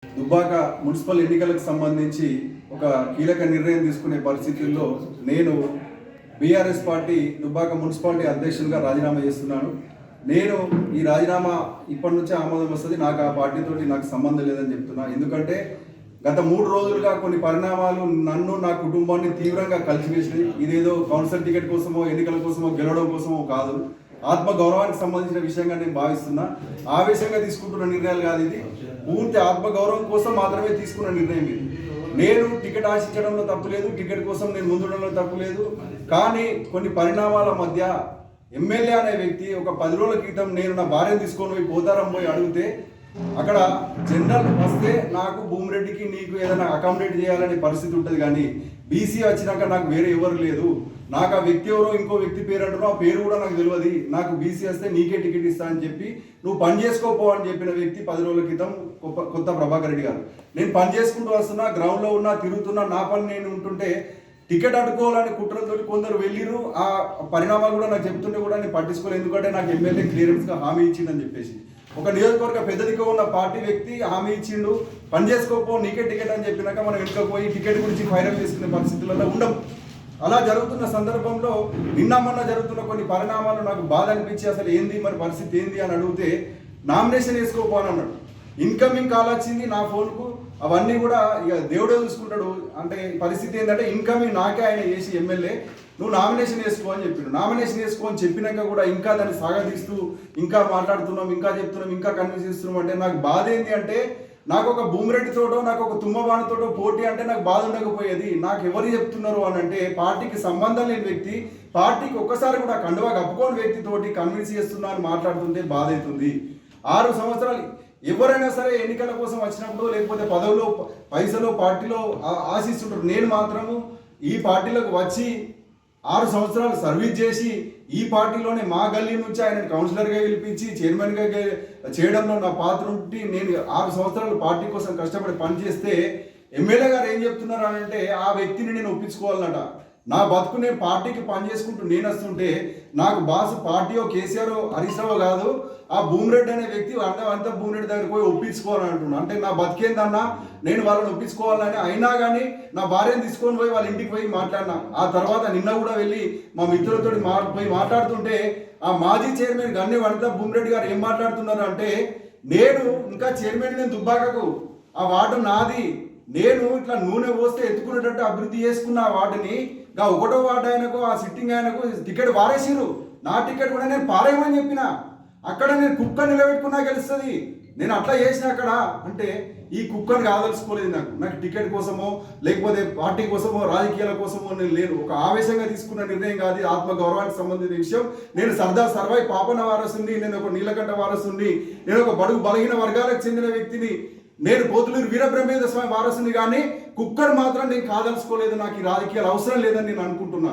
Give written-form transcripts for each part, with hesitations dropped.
Dubbaka municipal ఎన్నికలకు సంబంధించి ఒక కీలక నిర్ణయం తీసుకునే పరిస్థితుల్లో నేను బీఆర్ఎస్ పార్టీ దుబ్బాక మున్సిపాలిటీ అధ్యక్షునిగా రాజీనామా చేస్తున్నాను. నేను ఈ రాజీనామా ఇప్పటి నుంచే ఆమోదం వస్తుంది. నాకు ఆ పార్టీతోటి నాకు సంబంధం లేదని చెప్తున్నా. ఎందుకంటే గత 3 రోజులుగా కొన్ని పరిణామాలు నన్ను నా కుటుంబాన్ని తీవ్రంగా కలిసివేసినాయి. ఇదేదో కౌన్సిల్ టికెట్ కోసమో ఎన్నికల కోసమో గెలవడం కోసమో కాదు, ఆత్మ గౌరవానికి సంబంధించిన విషయంగా నేను భావిస్తున్నా. ఆవేశంగా తీసుకుంటున్న నిర్ణయాలు కాదు, ఇది పూర్తి ఆత్మగౌరవం కోసం మాత్రమే తీసుకున్న నిర్ణయం ఇది. నేను టికెట్ ఆశించడంలో తప్పు లేదు, టికెట్ కోసం నేను ముందుండడంలో తప్పు లేదు. కానీ కొన్ని పరిణామాల మధ్య ఎమ్మెల్యే అనే వ్యక్తి ఒక 10 రోజుల క్రితం నేను నా భార్యను తీసుకొని పోయి పోతారం పోయి అడిగితే అక్కడ జనరల్ వస్తే నాకు భూమిరెడ్డికి నీకు ఏదైనా అకామిడేట్ చేయాలనే పరిస్థితి ఉంటుంది. కానీ బీసీ వచ్చినాక నాకు వేరే ఎవరు లేదు. నాకు ఆ వ్యక్తి ఎవరో ఇంకో వ్యక్తి పేరు అంటున్నావు, ఆ పేరు కూడా నాకు తెలియదు. నాకు బీసీ వస్తే నీకే టికెట్ ఇస్తా అని చెప్పి నువ్వు పని చేసుకోపో అని చెప్పిన వ్యక్తి 10 రోజుల క్రితం కొత్త ప్రభాకర్ రెడ్డి గారు. నేను పని చేసుకుంటూ వస్తున్నా, గ్రౌండ్లో ఉన్నా, తిరుగుతున్నా, నా పని నేను ఉంటుంటే టికెట్ అడ్డుకోవాలని కుట్రలతో కొందరు వెళ్ళిరు. ఆ పరిణామాలు కూడా నాకు చెప్తుంటే కూడా నేను పట్టించుకోలేదు. ఎందుకంటే నాకు ఎమ్మెల్యే క్లియరెన్స్గా హామీ ఇచ్చిందని చెప్పేసి ఒక నియోజకవర్గ పెద్దదిగా ఉన్న పార్టీ వ్యక్తి హామీ ఇచ్చిండు, పని చేసుకోపో నీకే టికెట్ అని చెప్పినాక మనం వెనుకపోయి టికెట్ గురించి ఫైనల్ చేసుకునే పరిస్థితులలో ఉండం. అలా జరుగుతున్న సందర్భంలో నిన్న మొన్న జరుగుతున్న కొన్ని పరిణామాలు నాకు బాధ అనిపించి అసలు ఏంది మరి పరిస్థితి ఏంది అని అడిగితే నామినేషన్ వేసుకోపో అని అన్నాడు. ఇన్కమింగ్ కాల్ వచ్చింది నా ఫోన్కు, అవన్నీ కూడా ఇక దేవుడే చూసుకుంటాడు. అంటే పరిస్థితి ఏంటంటే ఇన్కమింగ్ నాకే ఆయన చేసి ఎమ్మెల్యే నువ్వు నామినేషన్ వేసుకో అని చెప్పాడు. నామినేషన్ వేసుకో అని చెప్పినాక కూడా ఇంకా దాన్ని సాగదీస్తూ ఇంకా మాట్లాడుతున్నాం, ఇంకా చెప్తున్నాం, ఇంకా కన్విన్స్ చేస్తున్నాం. అంటే నాకు బాధ ఏంటి అంటే నాకు ఒక భూమిరెడ్డితోటో నాకు ఒక తుమ్మబాణితోటో పోటీ అంటే నాకు బాధ ఉండకపోయేది. నాకు ఎవరు చెప్తున్నారు అని అంటే పార్టీకి సంబంధం లేని వ్యక్తి, పార్టీకి ఒక్కసారి కూడా కండువా కప్పుకోని వ్యక్తితోటి కన్విన్స్ చేస్తున్నా అని మాట్లాడుతుంటే బాధ అవుతుంది. 6 సంవత్సరాలు ఎవరైనా సరే ఎన్నికల కోసం వచ్చినప్పుడు లేకపోతే పదవిలో పైసలో పార్టీలో ఆశిస్తుంటారు. నేను మాత్రము ఈ పార్టీలోకి వచ్చి 6 సంవత్సరాలు సర్వీస్ చేసి ఈ పార్టీలోనే మా గల్లీ నుంచి ఆయన కౌన్సిలర్గా గెలిపించి చైర్మన్గా చేయడంలో నా పాత్ర ఉండి నేను 6 సంవత్సరాలు పార్టీ కోసం కష్టపడి పనిచేస్తే ఎమ్మెల్యే గారు ఏం చెప్తున్నారు అని అంటే ఆ వ్యక్తిని నేను ఒప్పించుకోవాలన్నట. నా బతుకు నేను పార్టీకి పని చేసుకుంటూ నేను వస్తుంటే నాకు బాసు పార్టీయో కేసీఆర్ హరీష్ రావు కాదు, ఆ భూమిరెడ్డి అనే వ్యక్తి అంత భూమిరెడ్డి దగ్గర పోయి ఒప్పించుకోవాలని అంటున్నాను. అంటే నా బతికేందన్నా నేను వాళ్ళని ఒప్పించుకోవాలని అయినా కానీ నా భార్యను తీసుకొని పోయి వాళ్ళ ఇంటికి పోయి మాట్లాడినా. ఆ తర్వాత నిన్న కూడా వెళ్ళి మా మిత్రులతో పోయి మాట్లాడుతుంటే ఆ మాజీ చైర్మన్ గన్నె వనిత భూమిరెడ్డి గారు ఏం మాట్లాడుతున్నారు అంటే నేను ఇంకా చైర్మన్ నేను దుబ్బాకకు ఆ వార్డు నాది, నేను ఇట్లా నూనె పోస్తే ఎత్తుకునేటట్టు అభివృద్ధి చేసుకున్న ఆ వార్డుని ఇంకా 1వ వార్డు ఆయనకు ఆ సిట్టింగ్ ఆయనకు టికెట్ పారేసిరు. నా టికెట్ కూడా నేను పారేయమని చెప్పిన. అక్కడ నేను కుక్క నిలబెట్టుకున్నా గెలుస్తుంది. నేను అట్లా చేసిన అక్కడ అంటే ఈ కుక్కని కాదలుచుకోలేదు. నాకు టికెట్ కోసమో లేకపోతే పార్టీ కోసమో రాజకీయాల కోసమో నేను లేను. ఒక ఆవేశంగా తీసుకున్న నిర్ణయం కాదు, ఆత్మ గౌరవానికి సంబంధించిన విషయం. నేను సర్దార్ సర్వాయి పాపన్న వారసుని, నేను ఒక నీలకంఠ వారసుని, నేను ఒక బడుగు బలహీన వర్గాలకు చెందిన వ్యక్తిని, నేను పోతులూరు వీరబ్రహ్మేంద్ర స్వామి వారసుని. కానీ కుక్కర్ మాత్రం నేను కాదలుచుకోలేదు. నాకు ఈ రాజకీయాలు అవసరం లేదని నేను అనుకుంటున్నా.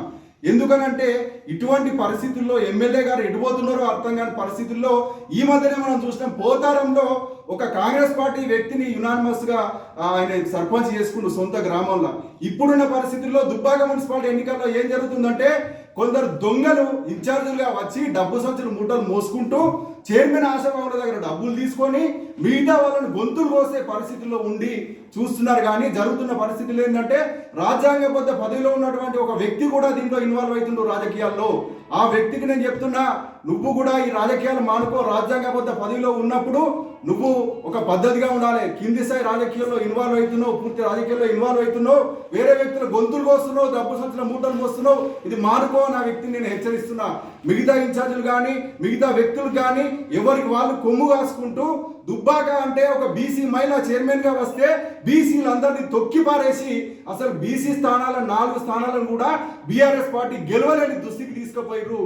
ఎందుకనంటే ఇటువంటి పరిస్థితుల్లో ఎమ్మెల్యే గారు ఎటుపోతున్నారో అర్థం కాని పరిస్థితుల్లో ఈ మధ్యనే మనం చూసినాం. పోతారంలో ఒక కాంగ్రెస్ పార్టీ వ్యక్తిని యునానిమస్గా ఆయన సర్పంచ్ చేసుకుంటూ సొంత గ్రామంలో. ఇప్పుడున్న పరిస్థితుల్లో దుబ్బాక మున్సిపాలిటీ ఎన్నికల్లో ఏం జరుగుతుందంటే కొందరు దొంగలు ఇన్ఛార్జీలుగా వచ్చి డబ్బు సంచులు మూటలు మోసుకుంటూ చైర్మన్ ఆశాభావుల దగ్గర డబ్బులు తీసుకొని మిగతా వాళ్ళని గొంతులు కోసే పరిస్థితుల్లో ఉండి చూస్తున్నారు. కానీ జరుగుతున్న పరిస్థితులు ఏంటంటే రాజ్యాంగబద్ధ పదవిలో ఉన్నటువంటి ఒక వ్యక్తి కూడా దీంట్లో ఇన్వాల్వ్ అవుతుండ్రు రాజకీయాల్లో. ఆ వ్యక్తికి నేను చెప్తున్నా, నువ్వు కూడా ఈ రాజకీయాలు మానుకో. రాజ్యాంగబద్ధ పదవిలో ఉన్నప్పుడు నువ్వు ఒక పద్ధతిగా ఉండాలి. కింది స్థాయి రాజకీయాల్లో ఇన్వాల్వ్ అవుతున్నావు, పూర్తి రాజకీయాల్లో ఇన్వాల్వ్ అవుతున్నావు, వేరే వ్యక్తుల గొంతులు కోస్తున్నావు, డబ్బు సంచుల మూటలు కోస్తున్నావు. ఇది మానుకో నా వ్యక్తిని నేను హెచ్చరిస్తున్నా. మిగతా ఇన్ఛార్జీలు కానీ మిగతా వ్యక్తులు కానీ ఎవరికి వాళ్ళు కొమ్ము కాసుకుంటూ దుబ్బాక అంటే ఒక బీసీ మహిళా చైర్మన్గా వస్తే బీసీలందరినీ తొక్కి పారేసి అసలు బీసీ స్థానాల 4 స్థానాలను కూడా బీఆర్ఎస్ పార్టీ గెలవలేని దుస్థితికి తీసుకుపోయారు.